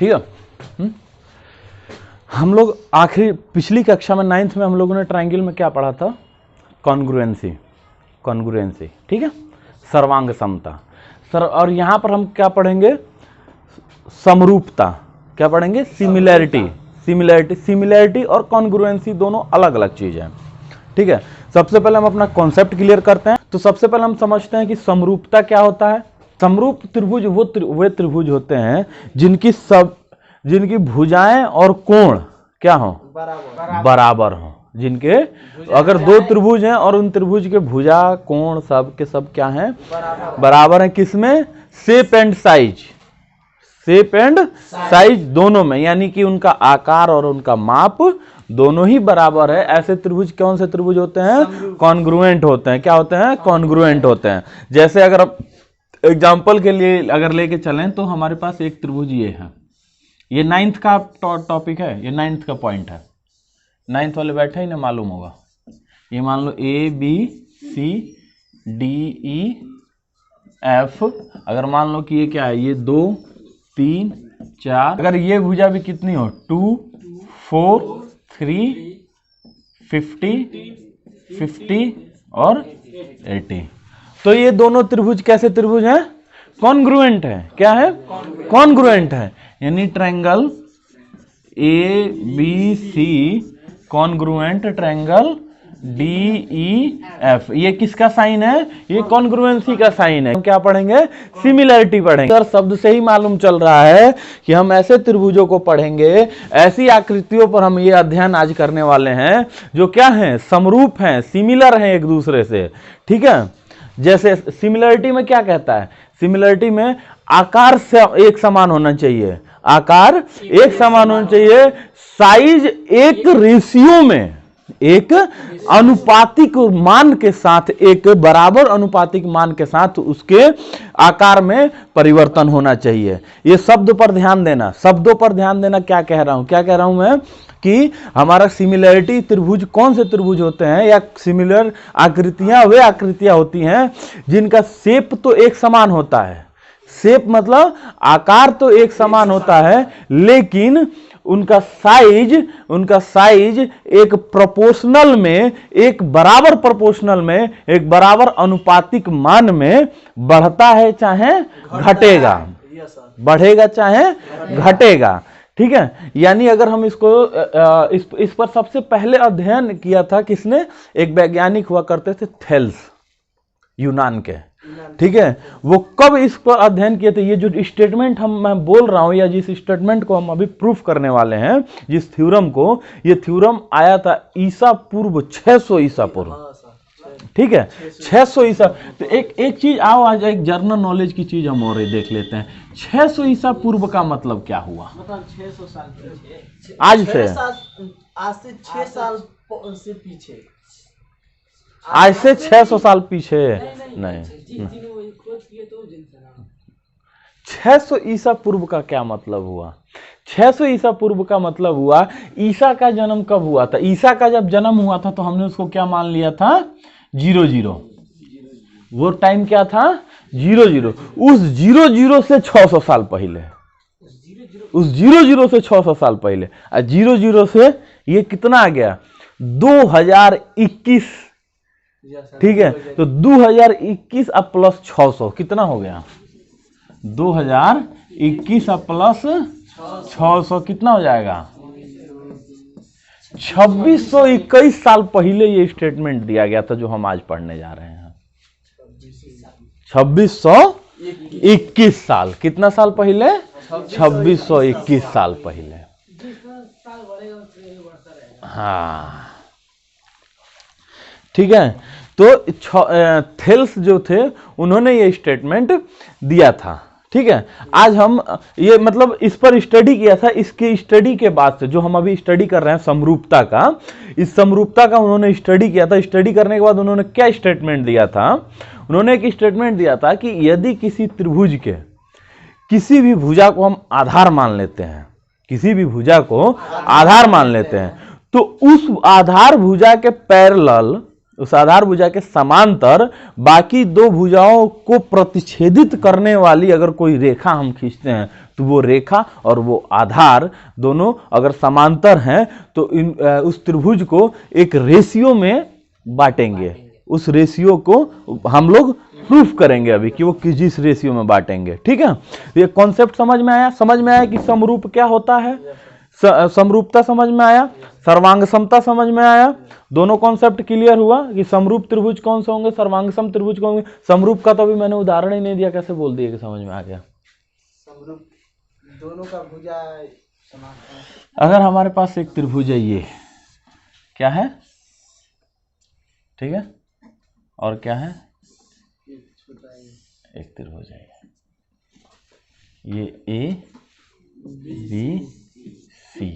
ठीक है। हम लोग आखिरी पिछली कक्षा में 9th में हम लोगों ने ट्रायंगल में क्या पढ़ा था? कॉन्ग्रुएंसी, कॉन्ग्रुएंसी, ठीक है, सर्वांग समता। सर और यहाँ पर हम क्या पढ़ेंगे? समरूपता। क्या पढ़ेंगे? सिमिलैरिटी। सिमिलैरिटी और कॉन्ग्रुएंसी दोनों अलग अलग चीज है, ठीक है। सबसे पहले हम अपना कॉन्सेप्ट क्लियर करते हैं। तो सबसे पहले हम समझते हैं कि समरूपता क्या होता है। समरूप त्रिभुज वे त्रिभुज होते हैं जिनकी भुजाएं और कोण क्या हो? बराबर हो। जिनके अगर दो त्रिभुज हैं और उन त्रिभुज के भुजा कोण सब के सब क्या हैं? बराबर हैं। किसमें? Shape and size, shape and size दोनों में, यानी कि उनका आकार और उनका माप दोनों ही बराबर है। ऐसे त्रिभुज कौन से त्रिभुज होते हैं? कॉन्ग्रुएंट होते हैं। क्या होते हैं? कॉन्ग्रुएंट होते हैं। जैसे अगर आप एग्जाम्पल के लिए अगर लेके चलें तो हमारे पास एक त्रिभुज ये है, ये 9th का टॉपिक है, ये 9th का पॉइंट है। 9th वाले बैठे ही ना, मालूम होगा। ये मान लो ABCDEF, अगर मान लो कि ये क्या है, ये 2 3 4, अगर ये भुजा भी कितनी हो? 2 4 3 50 और 80। तो ये दोनों त्रिभुज कैसे त्रिभुज हैं? कॉन्ग्रुएंट है। क्या है? कॉन्ग्रुएंट है। यानी triangle ABC congruent triangle DEF, ये किसका साइन है? ये कॉन्ग्रुएंसी का साइन है। हम क्या पढ़ेंगे? सिमिलैरिटी पढ़ेंगे। सर शब्द से ही मालूम चल रहा है कि हम ऐसे त्रिभुजों को पढ़ेंगे, ऐसी आकृतियों पर हम ये अध्ययन आज करने वाले हैं जो क्या हैं? समरूप हैं, सिमिलर हैं एक दूसरे से, ठीक है। जैसे सिमिलरिटी में क्या कहता है? सिमिलरिटी में आकार से एक समान होना चाहिए, आकार एक समान होना चाहिए, साइज एक रेशियो में, एक अनुपातिक मान के साथ, एक बराबर अनुपातिक मान के साथ उसके आकार में परिवर्तन होना चाहिए। ये शब्द पर ध्यान देना, शब्दों पर ध्यान देना। क्या कह रहा हूं? क्या कह रहा हूं मैं? कि हमारा सिमिलैरिटी त्रिभुज कौन से त्रिभुज होते हैं, या सिमिलर आकृतियां वे आकृतियां होती हैं जिनका शेप तो एक समान होता है। शेप मतलब आकार तो एक समान होता है, लेकिन उनका साइज एक प्रोपोर्शनल में, एक बराबर प्रोपोर्शनल में, एक बराबर अनुपातिक मान में बढ़ता है चाहे घटेगा, बढ़ेगा चाहे घटेगा, ठीक है। यानी अगर हम इसको इस पर सबसे पहले अध्ययन किया था किसने? एक वैज्ञानिक हुआ करते थे, थेल्स, यूनान के, ठीक है। वो कब इस पर अध्ययन किए थे? ये जो स्टेटमेंट मैं बोल रहा हूं, या जिस स्टेटमेंट को हम अभी प्रूफ करने वाले हैं, जिस थ्योरम को, ये थ्योरम आया था ईसा पूर्व 600 ईसा पूर्व, ठीक है, 600 ईसा। तो एक चीज आओ, आज एक जनरल नॉलेज की चीज हम और देख लेते हैं। 600 ईसा पूर्व का मतलब क्या हुआ? मतलब 600 साल पीछे, आज से 6 साल से पीछे, आज से 600 साल पीछे नहीं। 600 ईसा पूर्व का क्या मतलब हुआ? 600 ईसा पूर्व का मतलब हुआ ईसा का जन्म कब हुआ था? ईसा का जब जन्म हुआ था तो हमने उसको क्या मान लिया था? 00। वो टाइम क्या था? 00। उस 00 से 600 साल पहले, उस 00 से 600 साल पहले, 00 से ये कितना आ गया? 2021, ठीक है। तो 2021 अब प्लस 600 कितना हो गया? 2021 अब प्लस 600 कितना हो जाएगा? 2621 साल पहले ये स्टेटमेंट दिया गया था जो हम आज पढ़ने जा रहे हैं। 2621 साल, कितना साल पहले? 2621 साल पहले। हाँ, ठीक है। तो थेल्स जो थे उन्होंने ये स्टेटमेंट दिया था, ठीक है। आज हम ये मतलब इस पर स्टडी किया था। इसकी स्टडी के बाद से जो हम अभी स्टडी कर रहे हैं समरूपता का, इस समरूपता का उन्होंने स्टडी किया था। स्टडी करने के बाद उन्होंने क्या स्टेटमेंट दिया था? उन्होंने एक स्टेटमेंट दिया था कि यदि किसी त्रिभुज के किसी भी भुजा को हम आधार मान लेते हैं, किसी भी भुजा को आधार मान लेते हैं, तो उस आधार भुजा के पैरेलल उस आधार भुजा के समांतर बाकी दो भुजाओं को प्रतिच्छेदित करने वाली अगर कोई रेखा हम खींचते हैं तो वो रेखा और वो आधार दोनों अगर समांतर हैं तो उस त्रिभुज को एक रेशियो में बांटेंगे। उस रेशियो को हम लोग प्रूफ करेंगे अभी कि वो किस रेशियो में बांटेंगे। ठीक है, ये कॉन्सेप्ट समझ में आया? समझ में आया कि समरूप क्या होता है? समरूपता समझ में आया? सर्वांग समता समझ में आया? दोनों कॉन्सेप्ट क्लियर हुआ कि समरूप त्रिभुज कौन से होंगे, सर्वांग सम त्रिभुज कौन होंगे। समरूप का तो अभी मैंने उदाहरण ही नहीं दिया, कैसे बोल दिया कि समझ में आ गया? समरूप दोनों का भुजा समान है। अगर हमारे पास एक त्रिभुज है, ये क्या है? ठीक है, और क्या है? एक त्रिभुज है ये A B C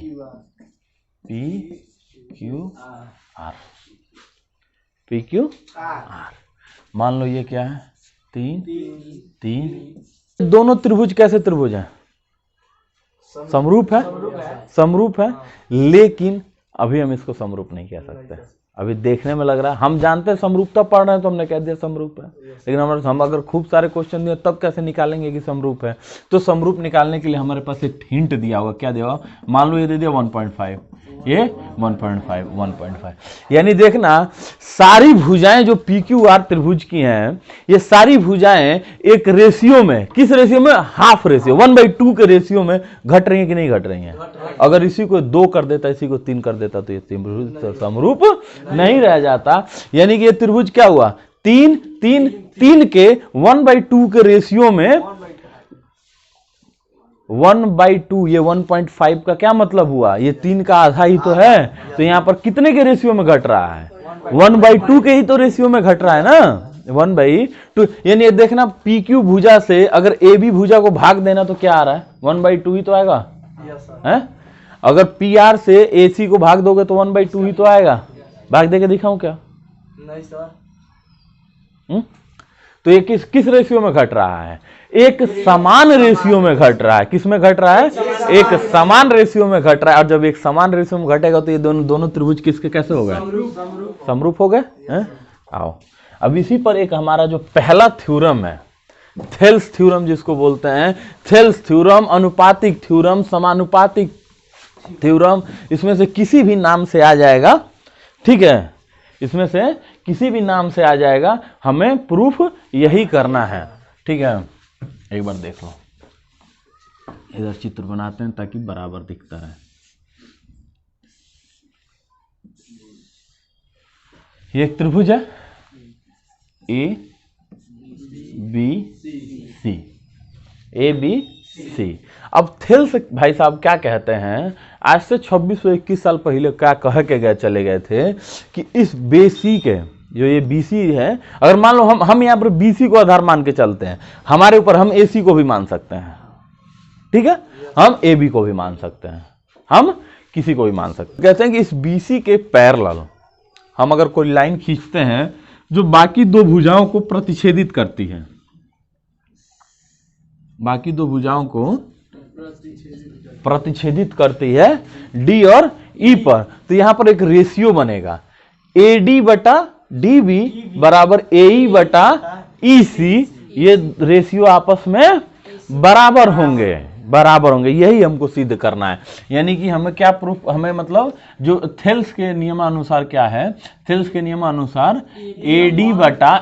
P Q R, P Q R. मान लो ये क्या है? तीन। दोनों त्रिभुज कैसे त्रिभुज हैं? समरूप है, समरूप है, लेकिन अभी हम इसको समरूप नहीं कह सकते। अभी देखने में लग रहा है, हम जानते हैं समरूपता पढ़ रहे हैं तो हमने कह दिया समरूप है, लेकिन हम अगर खूब सारे क्वेश्चन दिए तब कैसे निकालेंगे कि समरूप है? तो समरूप निकालने के लिए हमारे पास एक हिंट दिया होगा। क्या दिया होगा? मान लो ये दे दिया 1.5, ये 1.5, यानी देखना सारी भुजाएं जो पी क्यू आर त्रिभुज की हैं, ये सारी भुजाएं एक रेशियो में, किस रेशियो में? हाफ रेशियो, 1/2 के रेशियो में घट रही है कि नहीं घट रही हैं? अगर इसी को 2 कर देता, इसी को 3 कर देता तो ये त्रिभुज समरूप नहीं रह जाता। यानी कि ये त्रिभुज क्या हुआ? 3 के 1/2 के रेशियो में 1/2, ये 1.5 का क्या मतलब हुआ? ये 3 का आधा ही तो है, तो यहां पर कितने के रेशियो में घट रहा है? 1/2 के ही तो रेशियो में घट रहा है ना, 1/2। यानी देखना पी क्यू भुजा से अगर ए बी भुजा को भाग देना तो क्या आ रहा है? 1/2 ही तो आएगा, है? अगर पी आर से ए सी को भाग दोगे तो 1/2 ही तो आएगा। भाग दे के दिखाऊं क्या? नहीं सर। तो ये किस रेशियो में घट रहा है? एक समान रेशियो में घट रहा है। किस में घट रहा है? एक समान रेशियो में घट रहा है। और जब एक समान रेशियो में घटेगा तो ये दोनों त्रिभुज किसके कैसे हो गए? समरूप हो गए। आओ अब इसी पर एक हमारा जो पहला थ्योरम है, थेल्स थ्योरम जिसको बोलते हैं, थेल्स थ्योरम, अनुपातिक थ्योरम, समानुपातिक थ्योरम, इसमें से किसी भी नाम से आ जाएगा। ठीक है, इसमें से किसी भी नाम से आ जाएगा, हमें प्रूफ यही करना है। ठीक है, एक बार देख लो, इधर चित्र बनाते हैं ताकि बराबर दिखता रहे। ये एक त्रिभुज है ए बी सी, ए बी सी। अब थेल्स भाई साहब क्या कहते हैं, आज से 2621 साल पहले क्या कह के गए चले गए थे कि इस बेसी के जो ये बीसी है, अगर मान लो हम यहाँ पर बीसी को आधार मान के चलते हैं, हमारे ऊपर हम एसी को भी मान सकते हैं। ठीक है, हम ए बी को भी मान सकते हैं, हम किसी को भी मान सकते हैं। कहते हैं कि इस बीसी के पैरेलल हम अगर कोई लाइन खींचते हैं जो बाकी दो भुजाओं को प्रतिच्छेदित करती है, बाकी दो भुजाओं को प्रतिच्छेदित करती है डी और ई पर, तो यहां पर एक रेशियो बनेगा, ए डी बटा डी बी बराबर ए ई बटा ई सी। ये रेशियो आपस में बराबर होंगे, बराबर होंगे। यही हमको सिद्ध करना है। यानी कि हमें क्या प्रूफ, हमें मतलब जो थेल्स के नियमानुसार क्या है, थेल्स के नियमानुसार ए डी बटा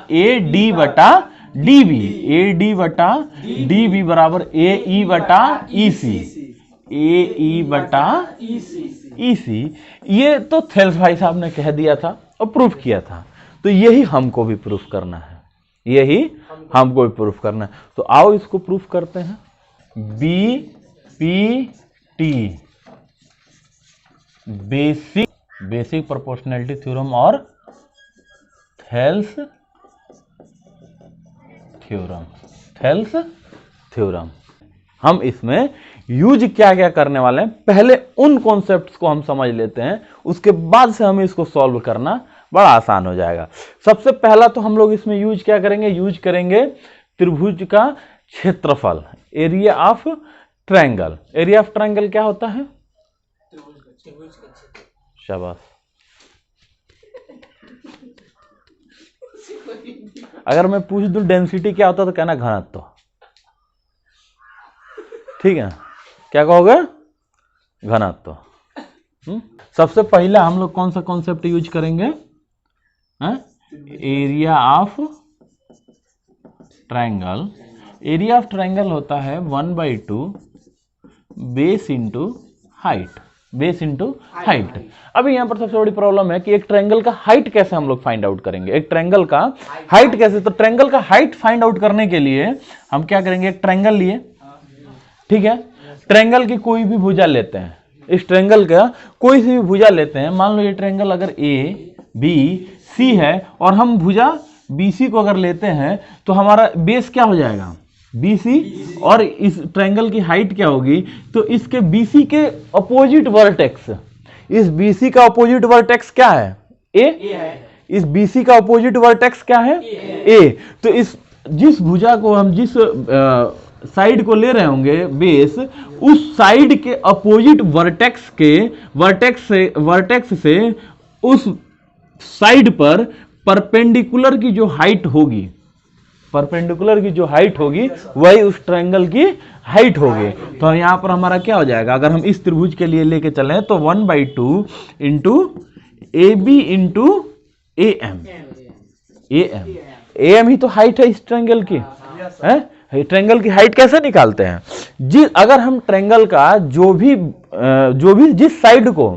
डी बी, ए डी बटा डी बी बराबर ए ई बटा ई सी, ए ई बटा ई सी। ये तो थेल्स भाई साहब ने कह दिया था और प्रूफ किया था, तो यही हमको भी प्रूफ करना है, यही हमको भी प्रूफ करना है। तो आओ इसको प्रूफ करते हैं। B P T, basic proportionality theorem और थेल्स थ्योरम, हम इसमें यूज क्या क्या करने वाले हैं, पहले उन कॉन्सेप्ट्स को हम समझ लेते हैं, उसके बाद से हमें इसको सॉल्व करना बड़ा आसान हो जाएगा। सबसे पहला तो हम लोग इसमें यूज क्या करेंगे, यूज करेंगे त्रिभुज का क्षेत्रफल, area of triangle. Area of triangle क्या होता है? शाबाश। अगर मैं पूछ दूं डेंसिटी क्या होता है तो कहना घनत्व। ठीक है, क्या कहोगे? घनत्व। सबसे पहला हम लोग कौन सा कॉन्सेप्ट यूज करेंगे? Area of triangle. Area of triangle होता है 1/2 base into height. Base into height. अभी यहां पर सबसे बड़ी प्रॉब्लम है कि एक ट्रायंगल का हाइट कैसे हम लोग फाइंड आउट करेंगे? एक ट्रायंगल का हाइट कैसे? तो ट्रायंगल का हाइट फाइंड आउट करने के लिए हम क्या करेंगे? एक ट्रायंगल लिए, ठीक है, ट्रायंगल की कोई भी भुजा लेते हैं, इस ट्रायंगल का कोई सी भी भुजा लेते हैं। मान लो ये ट्रायंगल अगर ए बी सी है और हम भुजा बीसी को अगर लेते हैं तो हमारा बेस क्या हो जाएगा? बीसी। और इस ट्रायंगल की हाइट क्या होगी? तो इसके बीसी के अपोजिट वर्टेक्स, इस बीसी का अपोजिट वर्टेक्स क्या है? ए। इस बीसी का अपोजिट वर्टेक्स क्या है? ए। तो इस जिस भुजा को हम जिस साइड को ले रहे होंगे बेस, उस साइड के अपोजिट वर्टेक्स से उस साइड पर परपेंडिकुलर की जो हाइट होगी, परपेंडिकुलर की जो हाइट होगी वही उस ट्रायंगल की हाइट होगी। तो यहां पर हमारा क्या हो जाएगा? अगर हम इस त्रिभुज के लिए लेके चलें तो 1/2 into A B into A M. A M ही तो हाइट है इस ट्रायंगल की, है? ट्रायंगल की हाइट कैसे निकालते हैं? अगर हम ट्रायंगल का जो भी जिस साइड को,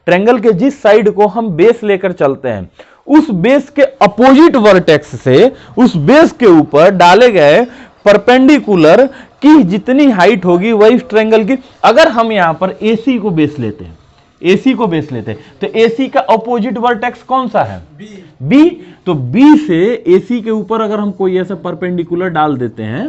ट्रायंगल के जिस साइड को हम बेस लेकर चलते हैं, उस बेस के अपोजिट वर्टेक्स से उस बेस के ऊपर डाले गए परपेंडिकुलर की जितनी हाइट होगी वही ट्रायंगल की। अगर हम यहां पर AC को बेस लेते हैं, AC को बेस लेते हैं तो AC का अपोजिट वर्टेक्स कौन सा है? B। तो B से AC के ऊपर अगर हम कोई ऐसा परपेंडिकुलर डाल देते हैं,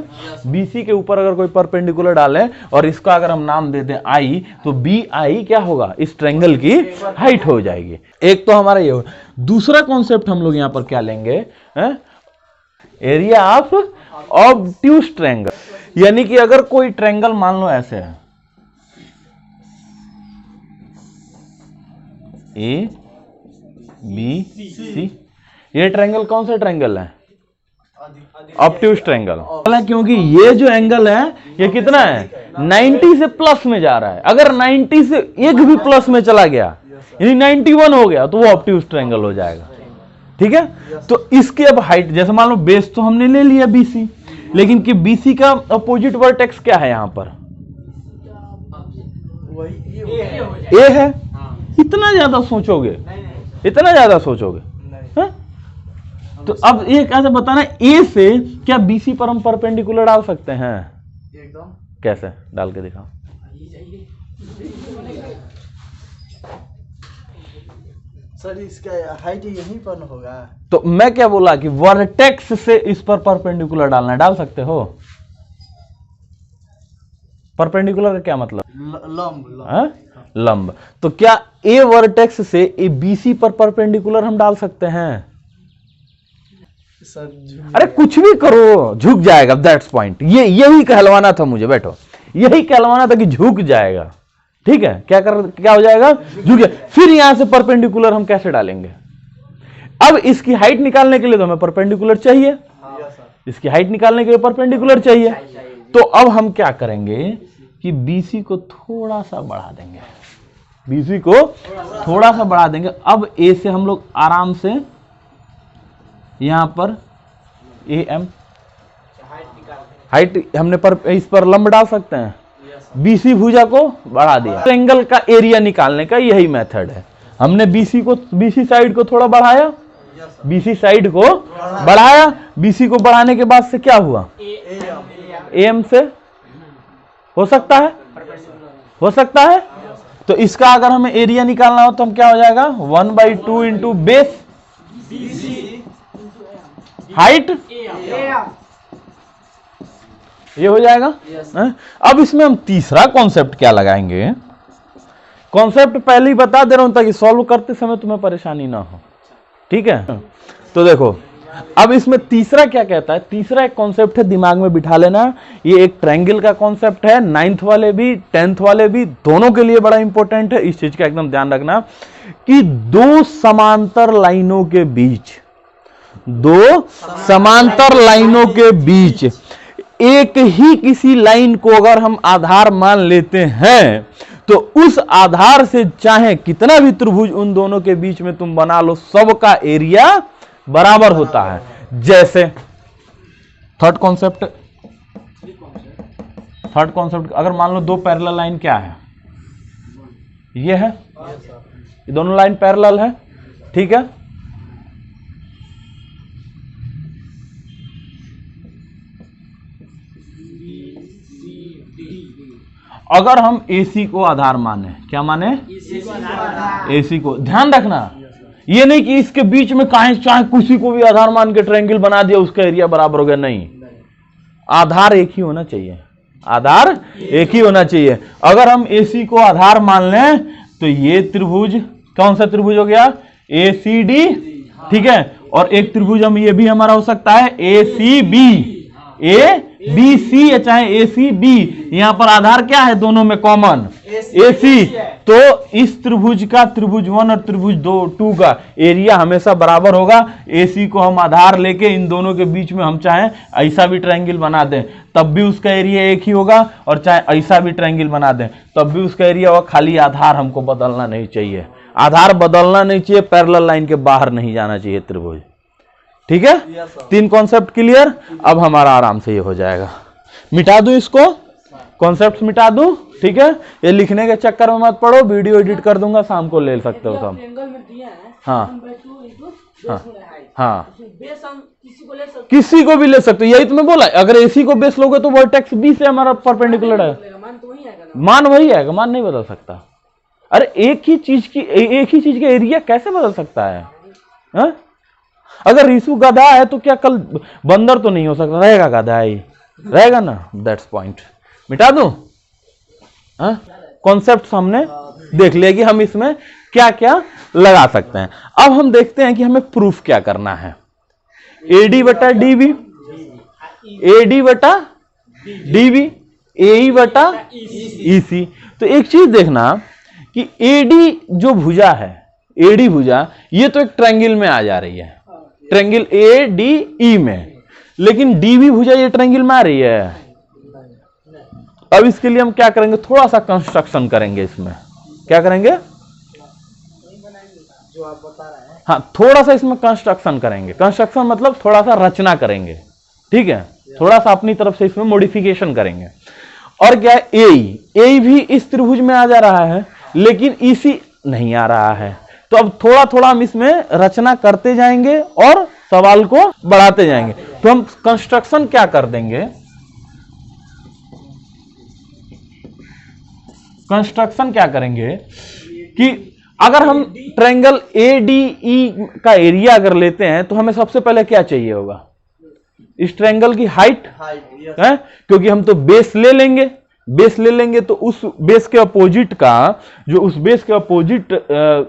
BC के ऊपर अगर कोई परपेंडिकुलर डालें और इसका अगर हम नाम दे दें I, तो BI क्या होगा? इस ट्रायंगल की हाइट हो जाएगी। एक तो हमारा ये हो। दूसरा कॉन्सेप्ट हम लोग यहां पर क्या लेंगे? Area of obtuse triangle. यानी कि अगर कोई ट्रायंगल मान लो ऐसे है, ए बी सी, ये ट्रायंगल कौन सा ट्रायंगल है? Obtuse triangle. क्योंकि ये जो एंगल है ये कितना है? 90 से प्लस में जा रहा है। अगर 90 से एक भी प्लस में चला गया यानी 91 हो गया तो वो ऑब्ट्यूज ट्रायंगल हो जाएगा। ठीक है, तो इसके अब हाइट, जैसे मान लो बेस तो हमने ले लिया BC, लेकिन कि BC का अपोजिट वर्टेक्स क्या है? यहां पर ए है। इतना ज्यादा सोचोगे? इतना ज्यादा सोचोगे? तो अब ये कैसे बताना? ए से क्या BC पर हम परपेंडिकुलर डाल सकते हैं? एकदम। कैसे डाल के दिखाओ। सर इसका हाइट यहीं पर होगा। तो मैं क्या बोला कि वर्टेक्स से इस पर परपेंडिकुलर डालना, डाल सकते हो? परपेंडिकुलर का क्या मतलब? लंब। लंब। तो क्या ए वर्टेक्स से ए BC पर परपेंडिकुलर हम डाल सकते हैं? सर अरे कुछ भी करो झुक जाएगा। That's point. यही कहलवाना था मुझे। बैठो, यही कहलवाना था कि झुक जाएगा। ठीक है, क्या हो जाएगा? झुक जाए। फिर यहां से परपेंडिकुलर हम कैसे डालेंगे? अब इसकी हाइट निकालने के लिए तो हमें परपेंडिकुलर चाहिए। इसकी हाइट निकालने के लिए परपेंडिकुलर चाहिए। तो अब हम क्या करेंगे कि BC को थोड़ा सा बढ़ा देंगे। BC को थोड़ा सा बढ़ा देंगे। अब A से हम लोग आराम से यहां पर AM हाइट हमने इस पर लंब डाल सकते हैं। BC भुजा को बढ़ा दिया। ट्रायंगल का एरिया निकालने का यही मेथड है। हमने BC साइड को थोड़ा बढ़ाया, BC साइड को बढ़ाया। BC को बढ़ाने के बाद से क्या हुआ? AM से हो सकता है, हो सकता है। तो इसका अगर हमें एरिया निकालना हो तो हम क्या हो जाएगा? 1/2 इंटू बेस हाइट, ये हो जाएगा। अब इसमें हम तीसरा कॉन्सेप्ट क्या लगाएंगे? कॉन्सेप्ट पहले ही बता दे रहा हूं ताकि सॉल्व करते समय तुम्हें परेशानी ना हो। ठीक है, तो देखो अब इसमें तीसरा क्या कहता है? तीसरा एक कॉन्सेप्ट है, दिमाग में बिठा लेना। ये एक ट्रायंगल का कॉन्सेप्ट है। 9th वाले भी 10th वाले भी दोनों के लिए बड़ा इंपॉर्टेंट है। इस चीज का एकदम ध्यान रखना कि दो समांतर लाइनों के बीच, दो समांतर लाइनों के बीच एक ही किसी लाइन को अगर हम आधार मान लेते हैं तो उस आधार से चाहे कितना भी त्रिभुज उन दोनों के बीच में तुम बना लो, सबका एरिया बराबर होता है। जैसे थर्ड कॉन्सेप्ट अगर मान लो दो पैरेलल लाइन क्या है, ये है, ये दोनों लाइन पैरेलल है, ठीक है। अगर हम AC को आधार माने, क्या माने, AC को, ध्यान रखना ये नहीं कि इसके बीच में चाहे किसी को भी आधार मान के ट्रायंगल बना दिया उसका एरिया बराबर हो गया, नहीं, आधार एक ही होना चाहिए, आधार एक ही होना चाहिए। अगर हम AC को आधार मान लें तो ये त्रिभुज कौन सा त्रिभुज हो गया, ACD, ठीक है। और एक त्रिभुज हम ये भी हमारा हो सकता है ACB, ABC या चाहे ACB, यहां पर आधार क्या है, दोनों में कॉमन AC। तो इस त्रिभुज का, त्रिभुज 1 और त्रिभुज 2 का एरिया हमेशा बराबर होगा। AC को हम आधार लेके इन दोनों के बीच में हम चाहे ऐसा भी ट्रायंगल बना दें तब भी उसका एरिया एक ही होगा, और चाहे ऐसा भी ट्रायंगल बना दें तब भी उसका एरिया होगा। खाली आधार हमको बदलना नहीं चाहिए, आधार बदलना नहीं चाहिए, पैरेलल लाइन के बाहर नहीं जाना चाहिए त्रिभुज, ठीक है। तीन कॉन्सेप्ट क्लियर। अब हमारा आराम से ये हो जाएगा। मिटा दूं इसको, कॉन्सेप्ट मिटा दूं, ठीक है। ये लिखने के चक्कर में मत पड़ो, वीडियो एडिट कर दूंगा, शाम को ले सकते हो सब। हाँ हाँ, किसी को भी ले सकते हो, यही तो मैं बोला। अगर AC को बेस लोगे तो वर्टेक्स B से हमारा परपेंडिकुलर है, मान वही आएगा, मान नहीं बदल सकता। अरे एक ही चीज का एरिया कैसे बदल सकता है, हा? अगर रीसू गधा है तो क्या कल बंदर तो नहीं हो सकता, रहेगा गधा ही रहेगा ना, दैट्स पॉइंट। मिटा दूं, कॉन्सेप्ट हमने देख लिया कि हम इसमें क्या क्या लगा सकते हैं। अब हम देखते हैं कि हमें प्रूफ क्या करना है। AD बटा DB, AD बटा DB, AE बटा EC। तो एक चीज देखना कि AD जो भुजा है, AD भुजा, ये तो एक ट्रायंगल में आ जा रही है, ट्रायंगल ADE में, लेकिन DB भुजा ये ट्रायंगल में आ रही है। अब इसके लिए हम क्या करेंगे, थोड़ा सा कंस्ट्रक्शन करेंगे इसमें। क्या करेंगे, जो आप बता रहे हैं, हाँ, थोड़ा सा इसमें कंस्ट्रक्शन करेंगे। कंस्ट्रक्शन मतलब थोड़ा सा रचना करेंगे, ठीक है, थोड़ा सा अपनी तरफ से इसमें मॉडिफिकेशन करेंगे। और क्या है, AE भी इस त्रिभुज में आ जा रहा है, लेकिन EC नहीं आ रहा है। तो अब थोड़ा थोड़ा हम इसमें रचना करते जाएंगे और सवाल को बढ़ाते जाएंगे। तो हम कंस्ट्रक्शन क्या कर देंगे, कंस्ट्रक्शन क्या करेंगे कि अगर हम ट्रायंगल ADE का एरिया अगर लेते हैं तो हमें सबसे पहले क्या चाहिए होगा, इस ट्रायंगल की हाइट है, क्योंकि हम तो बेस ले लेंगे, बेस ले लेंगे तो उस बेस के अपोजिट का, जो उस बेस के अपोजिट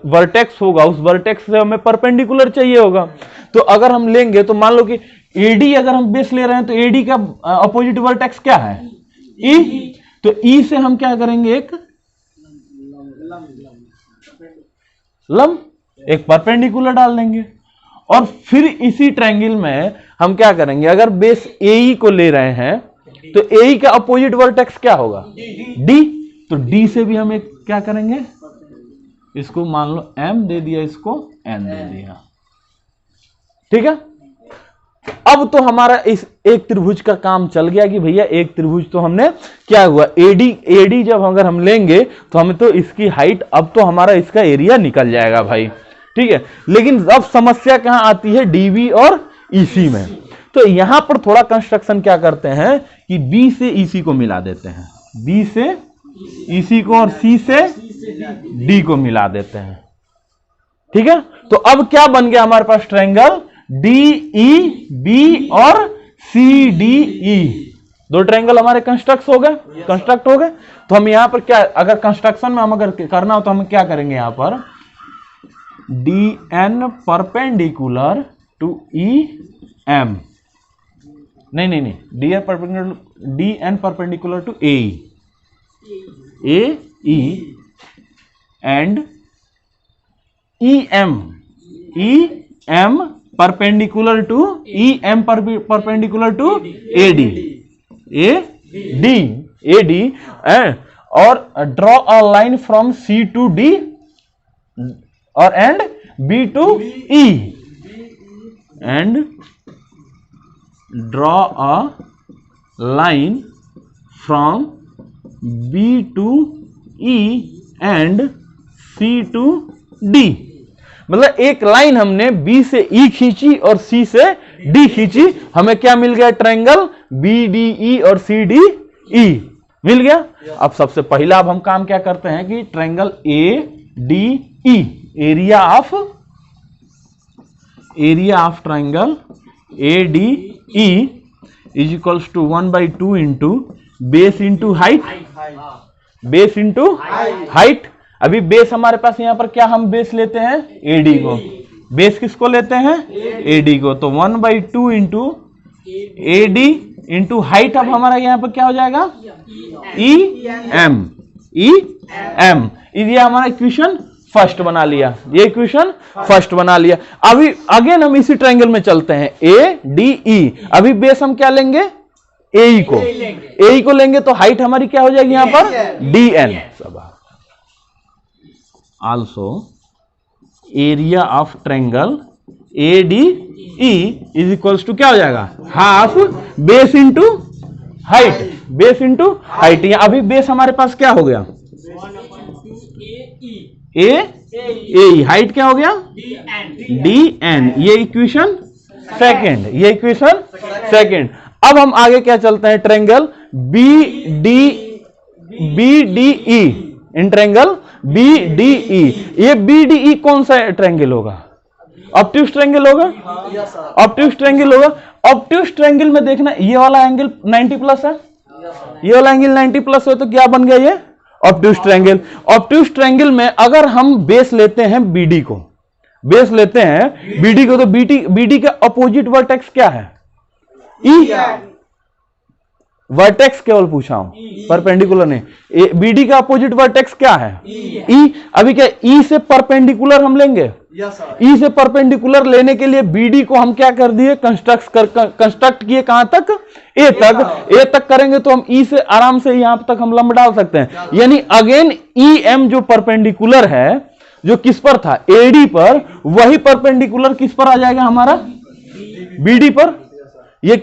वर्टेक्स होगा, उस वर्टेक्स से हमें परपेंडिकुलर चाहिए होगा। तो अगर हम लेंगे तो मान लो कि AD अगर हम बेस ले रहे हैं तो AD का अपोजिट वर्टेक्स क्या है, E। तो E से हम क्या करेंगे, एक लंब, एक परपेंडिकुलर डाल देंगे। और फिर इसी ट्रायंगल में हम क्या करेंगे, अगर बेस AE को ले रहे हैं तो AE का अपोजिट वर्टेक्स क्या होगा, D। तो D से भी हम एक क्या करेंगे, इसको मान लो M दे दिया, इसको N दे दिया, ठीक है। अब तो हमारा इस एक त्रिभुज का काम चल गया कि भैया एक त्रिभुज तो हमने क्या हुआ, AD जब अगर हम लेंगे तो हमें तो इसकी हाइट, अब तो हमारा इसका एरिया निकल जाएगा भाई, ठीक है। लेकिन अब समस्या कहां आती है, DB और EC में। तो यहां पर थोड़ा कंस्ट्रक्शन क्या करते हैं कि B से EC को मिला देते हैं, B से EC को और C से D को मिला देते हैं, ठीक है। तो अब क्या बन गया हमारे पास, ट्रायंगल DEB और CDE, दो ट्रायंगल हमारे कंस्ट्रक्ट हो गए। तो हम यहां पर क्या, अगर कंस्ट्रक्शन में हम अगर करना हो तो हम क्या करेंगे, यहां पर DN परपेंडिकुलर टू EM, नहीं, DN perpendicular to AE and EM perpendicular to E M perpendicular to A D और draw a line from C to D और and B to E and draw a line from B to E and C to D. मतलब एक line हमने B से ई खींची और सी से D खींची, हमें क्या मिल गया? ट्रायंगल बी डी ई और सी डी ई मिल गया। अब सबसे पहला अब हम काम क्या करते हैं कि triangle A D E, area of triangle A D E is equals to 1/2 into base into height, base into height. अभी बेस हमारे पास यहां पर क्या हम बेस लेते हैं? एडी को। बेस किसको लेते हैं? एडी को। तो 1/2 इंटू एडी इंटू हाइट। अब हमारा यहां पर क्या हो जाएगा? E M. ये हमारा इक्वेशन फर्स्ट बना लिया, ये इक्वेशन फर्स्ट बना लिया। अभी अगेन हम इसी ट्रायंगल में चलते हैं, ए डी ई। अभी बेस हम क्या लेंगे? ए को लेंगे तो हाइट हमारी क्या हो जाएगी यहां पर? D N. Also area of triangle A D E is equals to क्या हो जाएगा? Half base into height, base into height. अभी बेस हमारे पास क्या हो गया? ए हाइट क्या हो गया? D N. ये इक्वेशन सेकेंड। अब हम आगे क्या चलते हैं? Triangle B D E, in triangle B D E. ये बी डी ई कौन सा ट्रायंगल होगा? ऑब्ट्यूज ट्रायंगल होगा। ऑब्ट्यूज ट्रायंगल में देखना, ये वाला एंगल 90 प्लस है, ये वाला एंगल 90 प्लस है, तो क्या बन गया ये? Obtuse triangle. ऑब्ट्यूज ट्रायंगल में अगर हम बेस लेते हैं बीडी को, तो बीडी का अपोजिट वर्टेक्स क्या है? ई। वर्टेक्स केवल पूछा हूं, परपेंडिकुलर नहीं। बीडी का अपोजिट वर्टेक्स क्या है? ई। अभी क्या ई से परपेंडिकुलर हम लेंगे? ई से परपेंडिकुलर लेने के लिए बीडी को हम क्या कर दिए? कंस्ट्रक्ट किए। कहां तक? ए तक करेंगे तो हम ई से आराम से यहां तक हम लंब डाल सकते हैं। यानी अगेन ई एम जो परपेंडिकुलर है, जो किस पर था? एडी पर, वही परपेंडिकुलर किस पर आ जाएगा हमारा? बीडी पर। ये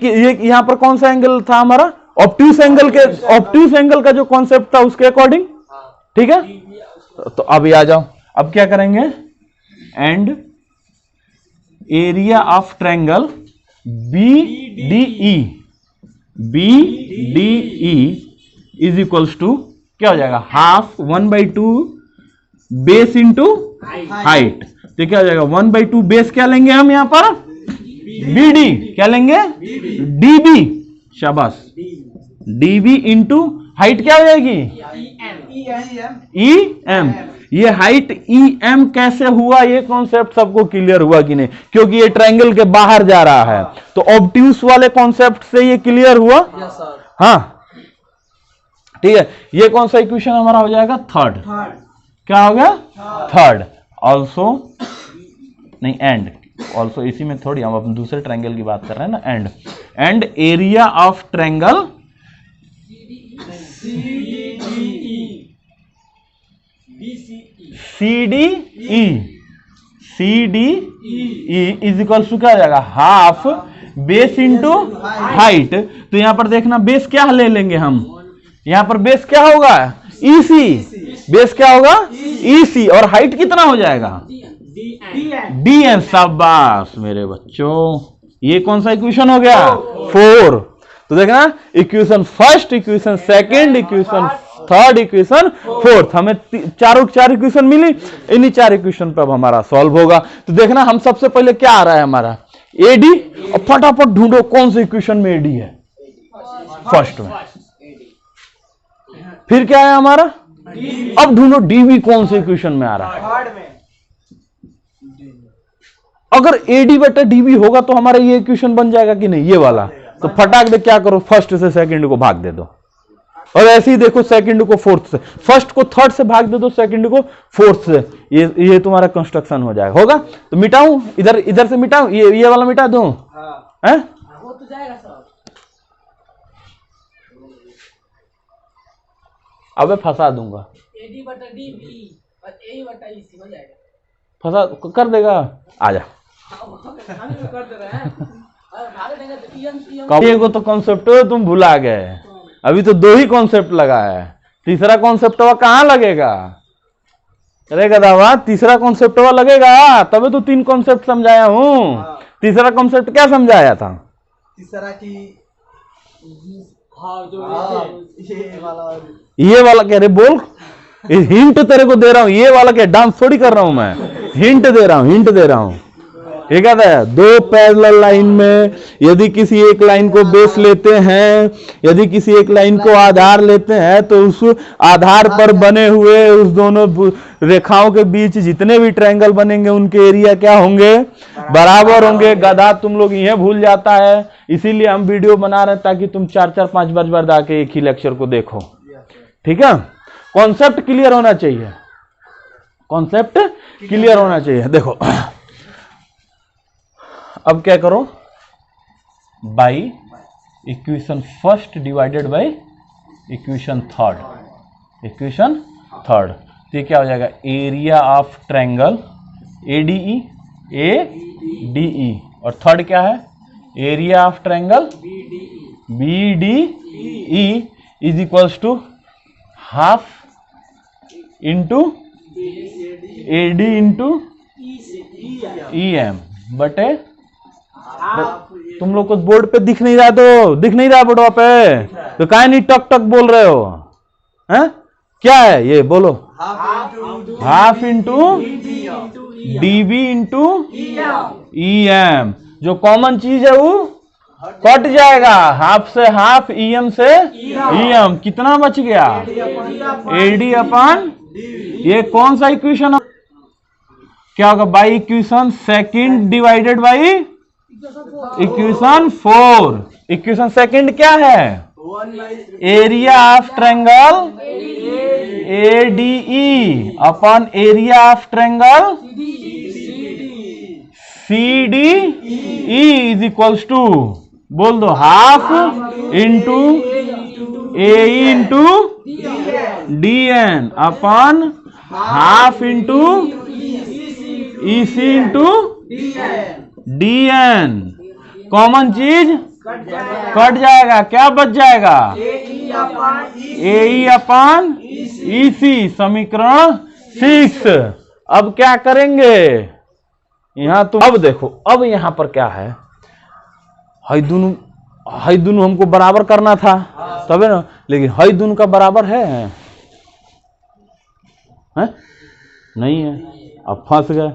यहां पर कौन सा एंगल था हमारा? ऑब्ट्यूज एंगल का जो कॉन्सेप्ट था उसके अकॉर्डिंग। ठीक है, तो अभी आ जाओ, अब क्या करेंगे? And area of triangle B D E is equals to क्या हो जाएगा? Half 1/2 base into height. तो क्या हो जाएगा? 1/2 बेस क्या लेंगे हम यहां पर? बीडी। क्या लेंगे? डीबी। शाबाश। डीबी इंटू हाइट क्या हो जाएगी? E M. ये हाइट ई एम कैसे हुआ? ये कॉन्सेप्ट सबको क्लियर हुआ कि नहीं? क्योंकि ये ट्रायंगल के बाहर जा रहा है, तो ऑब्ट्यूज वाले कॉन्सेप्ट से ये क्लियर हुआ। हाँ, ठीक है। ये कौन सा इक्वेशन हमारा हो जाएगा? थर्ड। क्या हो गया? थर्ड। ऑल्सो नहीं, एंड ऑल्सो, इसी में थोड़ी, हम अपने दूसरे ट्रायंगल की बात कर रहे हैं ना। And area of triangle C D E is equal to क्या हो जाएगा? Half base into height. तो यहां पर देखना, बेस क्या ले लेंगे हम? यहां पर बेस क्या होगा? ईसी। बेस क्या होगा? ईसी। और हाइट कितना हो जाएगा? D N. शाबाश मेरे बच्चों, ये कौन सा इक्वेशन हो गया? 4। तो देखना, equation first, equation second, equation third, equation fourth, हमें चार इक्वेशन मिली। इन्हीं 4 इक्वेशन पर अब हमारा सॉल्व होगा। तो देखना, हम सबसे पहले क्या आ रहा है हमारा? एडी। और फटाफट ढूंढो कौन से इक्वेशन में एडी है? फर्स्ट में। फिर क्या है हमारा? अब ढूंढो डीबी कौन से इक्वेशन में आ रहा है? अगर एडी बटा डीबी होगा तो हमारा ये इक्वेशन बन जाएगा कि नहीं? ये वाला। तो फटाक दे क्या करो, फर्स्ट से सेकंड को भाग दे दो। और ऐसे ही देखो सेकंड को फोर्थ से, फर्स्ट को थर्ड से भाग दे दो, सेकंड को फोर्थ से, ये तुम्हारा कंस्ट्रक्शन हो जाएगा। होगा तो मिटाऊं, इधर से मिटाऊं, ये वाला मिटा दूं? हैं? वो तो जाएगा सब। अबे फंसा दूंगा, AD बटा DB और A बटा EC हो जाएगा। फंसा कर देगा, आजा। हम तो कर दे रहे हैं और भाग देंगे तो EM ये को तो कॉन्सेप्ट तुम भुला गए, अभी तो 2 ही कॉन्सेप्ट लगा है, तीसरा कॉन्सेप्ट कहाँ लगेगा? अरे गदावा, तीसरा कॉन्सेप्ट लगेगा, तभी तो 3 कॉन्सेप्ट समझाया हूँ। तीसरा कॉन्सेप्ट क्या समझाया था? तीसरा की हाँ जो ये वाला कह रहे बोल, हिंट तेरे को दे रहा हूँ, ये वाला क्या डांस थोड़ी कर रहा हूं मैं, हिंट दे रहा हूं। ठीक है, 2 पैरेलल लाइन में यदि किसी एक लाइन को बेस लेते हैं, यदि किसी एक लाइन को आधार लेते हैं, तो उस आधार पर बने हुए उस दोनों रेखाओं के बीच जितने भी ट्रायंगल बनेंगे उनके एरिया क्या होंगे? बराबर होंगे। गधा तुम लोग ये भूल जाता है, इसीलिए हम वीडियो बना रहे हैं ताकि तुम 4-4-5 बार जाके एक ही लेक्चर को देखो। ठीक है, कॉन्सेप्ट क्लियर होना चाहिए, कॉन्सेप्ट क्लियर होना चाहिए। देखो अब क्या करो, by equation first divided by equation third, तो ये क्या हो जाएगा? एरिया ऑफ ट्रायंगल ADE, और थर्ड क्या है? Area of triangle BDE is equals to half into AD into EM बटे, तुम लोग को बोर्ड पे दिख नहीं रहा, बोर्ड पे तो काहे नहीं टक टक बोल रहे हो? हैं? क्या है ये? बोलो। Half into DB into EM, जो कॉमन चीज है वो कट जाएगा, हाफ से हाफ, EM से EM, कितना बच गया? AD अपन, ये कौन सा इक्वेशन क्या होगा? By equation second divided by equation 4। Equation second क्या है? Area of triangle ADE upon area of triangle CDE is equals to, बोल दो, half into AE into DN upon half into EC into DN। Common चीज cut जाएगा, क्या बच जाएगा? AE upon EC, समीकरण 6। अब क्या करेंगे यहां? तो अब देखो, अब यहां पर क्या है? हाई दोनों हमको बराबर करना था तबे ना, लेकिन हाई दोनों का बराबर है? नहीं है, अब फंस गए।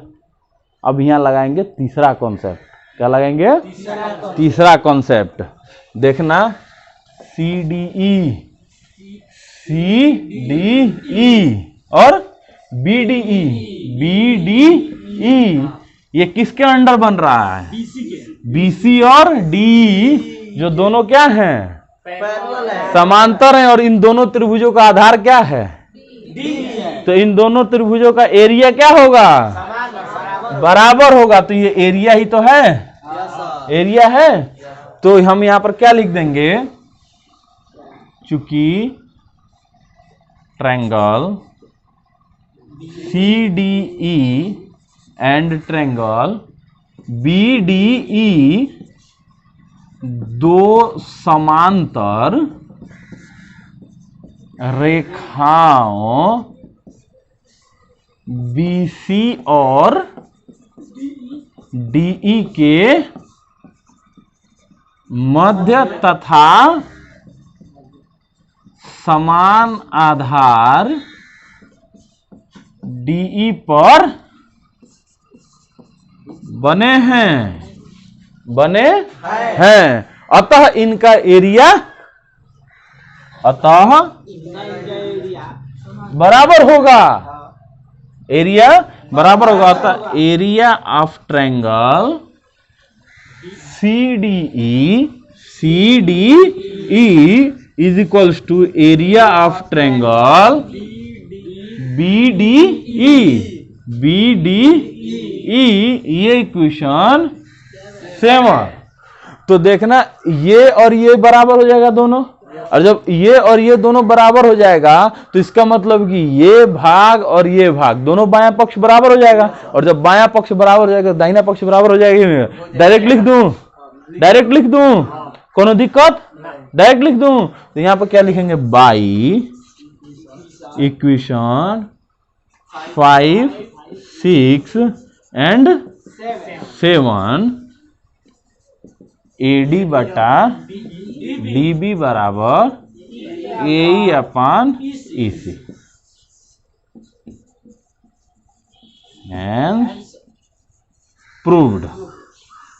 अब यहां लगाएंगे तीसरा कॉन्सेप्ट। क्या लगाएंगे? तीसरा कॉन्सेप्ट। देखना, CDE और BDE, ये किसके अंडर बन रहा है? BC और DE, जो दोनों क्या हैं? समांतर हैं, और इन दोनों त्रिभुजों का आधार क्या है? तो इन दोनों त्रिभुजों का एरिया क्या होगा? बराबर होगा। तो ये एरिया ही तो है, एरिया है। तो हम यहां पर क्या लिख देंगे? चूंकि triangle CDE and triangle BDE दो समांतर रेखाओं BC और DE के मध्य तथा समान आधार DE पर बने हैं। अतः इनका एरिया बराबर होगा, एरिया बराबर होगा। अतः area of triangle CDE is equals to area of triangle BDE। BDE ये इक्वेशन 7। तो देखना ये और ये बराबर हो जाएगा दोनों, और जब ये और ये दोनों बराबर हो जाएगा तो इसका मतलब कि ये भाग और ये भाग दोनों बायां पक्ष बराबर हो जाएगा, और जब बायां पक्ष बराबर हो जाएगा दाहिना पक्ष बराबर हो जाएगा। डायरेक्ट लिख दूं, डायरेक्ट लिख दूं, कोनो दिक्कत? डायरेक्ट लिख दूं तो यहां पर क्या लिखेंगे, बाई इक्वेशन 5, 6 एंड 7 AD बटा DB बराबर AE upon EC। And proved।